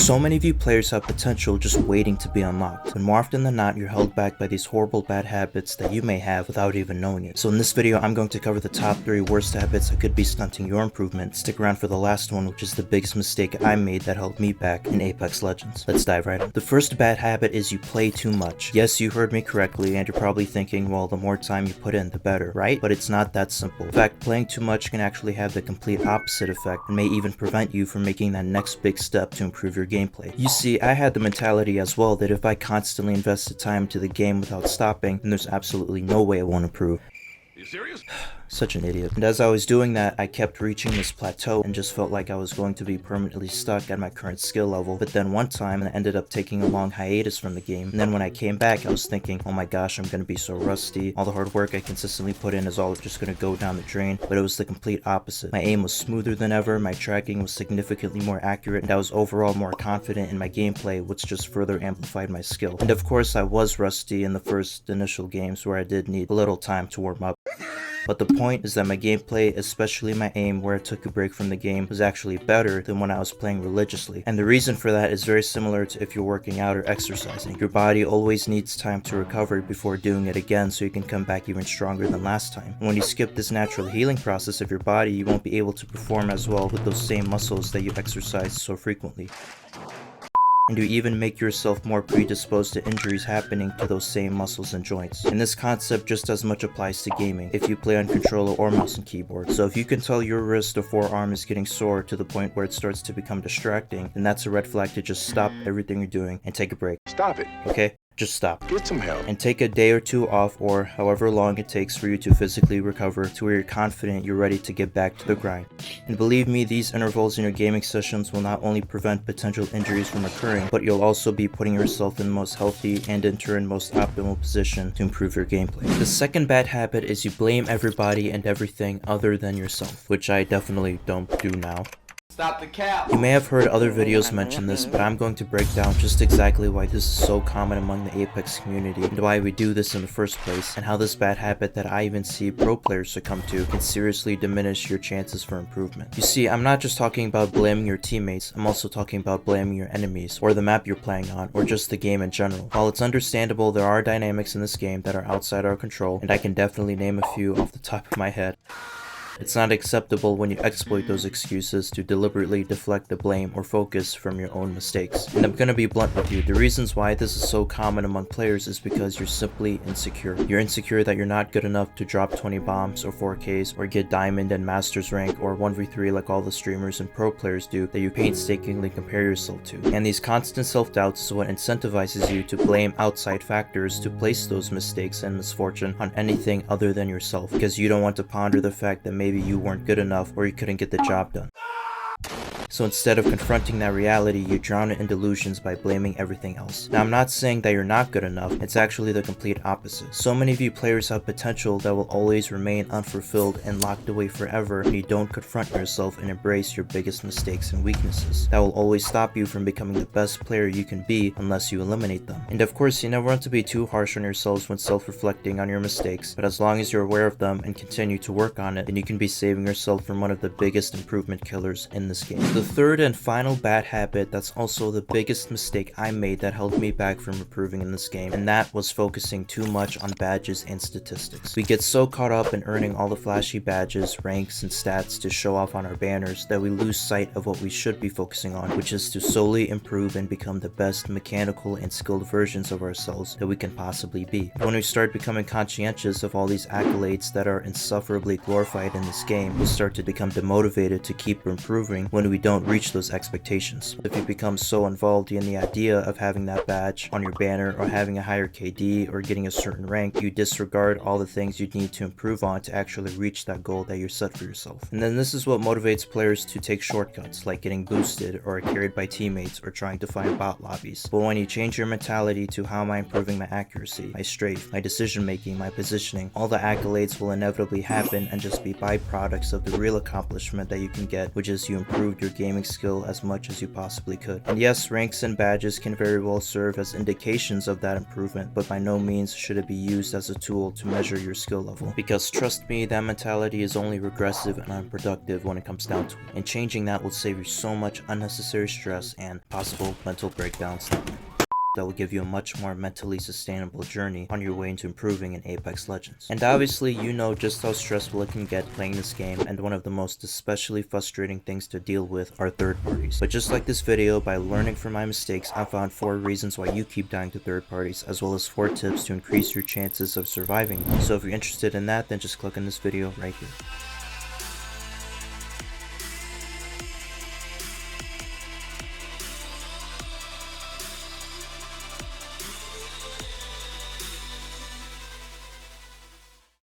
So many of you players have potential just waiting to be unlocked, and more often than not you're held back by these horrible bad habits that you may have without even knowing it. So in this video I'm going to cover the top 3 worst habits that could be stunting your improvement. Stick around for the last one, which is the biggest mistake I made that held me back in Apex Legends. Let's dive right in. The first bad habit is you play too much. Yes, you heard me correctly, and you're probably thinking, well, the more time you put in the better, right? But it's not that simple. In fact, playing too much can actually have the complete opposite effect and may even prevent you from making that next big step to improve your gameplay. You see, I had the mentality as well that if I constantly invested time into the game without stopping, then there's absolutely no way I won't improve. You serious? Such an idiot. And as I was doing that, I kept reaching this plateau and just felt like I was going to be permanently stuck at my current skill level. But then one time I ended up taking a long hiatus from the game, and then when I came back I was thinking, oh my gosh, I'm gonna be so rusty, all the hard work I consistently put in is all just gonna go down the drain. But it was the complete opposite. My aim was smoother than ever, my tracking was significantly more accurate, and I was overall more confident in my gameplay, which just further amplified my skill. And of course I was rusty in the first initial games where I did need a little time to warm up. But the point is that my gameplay, especially my aim where I took a break from the game, was actually better than when I was playing religiously. And the reason for that is very similar to if you're working out or exercising. Your body always needs time to recover before doing it again so you can come back even stronger than last time. And when you skip this natural healing process of your body, you won't be able to perform as well with those same muscles that you exercise so frequently. And you even make yourself more predisposed to injuries happening to those same muscles and joints. And this concept just as much applies to gaming, if you play on controller or mouse and keyboard. So if you can tell your wrist or forearm is getting sore to the point where it starts to become distracting, then that's a red flag to just stop everything you're doing and take a break. Stop it. Okay? Just stop. Get some help. And take a day or two off, or however long it takes for you to physically recover to where you're confident you're ready to get back to the grind. And believe me, these intervals in your gaming sessions will not only prevent potential injuries from occurring, but you'll also be putting yourself in the most healthy and in turn most optimal position to improve your gameplay. The second bad habit is you blame everybody and everything other than yourself, which I definitely don't do now. Stop the cap. You may have heard other videos mention this, but I'm going to break down just exactly why this is so common among the Apex community, and why we do this in the first place, and how this bad habit that I even see pro players succumb to can seriously diminish your chances for improvement. You see, I'm not just talking about blaming your teammates, I'm also talking about blaming your enemies, or the map you're playing on, or just the game in general. While it's understandable there are dynamics in this game that are outside our control, and I can definitely name a few off the top of my head, it's not acceptable when you exploit those excuses to deliberately deflect the blame or focus from your own mistakes. And I'm gonna be blunt with you, the reasons why this is so common among players is because you're simply insecure. You're insecure that you're not good enough to drop 20 bombs or 4Ks or get diamond and masters rank or 1v3 like all the streamers and pro players do that you painstakingly compare yourself to. And these constant self-doubts is what incentivizes you to blame outside factors to place those mistakes and misfortune on anything other than yourself, because you don't want to ponder the fact that maybe you weren't good enough or you couldn't get the job done. So instead of confronting that reality, you drown it in delusions by blaming everything else. Now, I'm not saying that you're not good enough, it's actually the complete opposite. So many of you players have potential that will always remain unfulfilled and locked away forever if you don't confront yourself and embrace your biggest mistakes and weaknesses. That will always stop you from becoming the best player you can be unless you eliminate them. And of course, you never want to be too harsh on yourselves when self-reflecting on your mistakes, but as long as you're aware of them and continue to work on it, then you can be saving yourself from one of the biggest improvement killers in this game. The third and final bad habit that's also the biggest mistake I made that held me back from improving in this game, and that was focusing too much on badges and statistics. We get so caught up in earning all the flashy badges, ranks, and stats to show off on our banners that we lose sight of what we should be focusing on, which is to solely improve and become the best mechanical and skilled versions of ourselves that we can possibly be. When we start becoming conscientious of all these accolades that are insufferably glorified in this game, we start to become demotivated to keep improving when we don't reach those expectations. If you become so involved in the idea of having that badge on your banner or having a higher KD or getting a certain rank, you disregard all the things you need to improve on to actually reach that goal that you're set for yourself. And then this is what motivates players to take shortcuts like getting boosted or carried by teammates or trying to find bot lobbies. But when you change your mentality to how am I improving my accuracy, my strafe, my decision making, my positioning, all the accolades will inevitably happen and just be byproducts of the real accomplishment that you can get, which is you improved your gaming skill as much as you possibly could. And yes, ranks and badges can very well serve as indications of that improvement, but by no means should it be used as a tool to measure your skill level. Because trust me, that mentality is only regressive and unproductive when it comes down to it. And changing that will save you so much unnecessary stress and possible mental breakdowns that will give you a much more mentally sustainable journey on your way into improving in Apex Legends. And obviously, you know just how stressful it can get playing this game, and one of the most especially frustrating things to deal with are third parties. But just like this video, by learning from my mistakes, I found 4 reasons why you keep dying to third parties, as well as 4 tips to increase your chances of surviving them. So if you're interested in that, then just click on this video right here.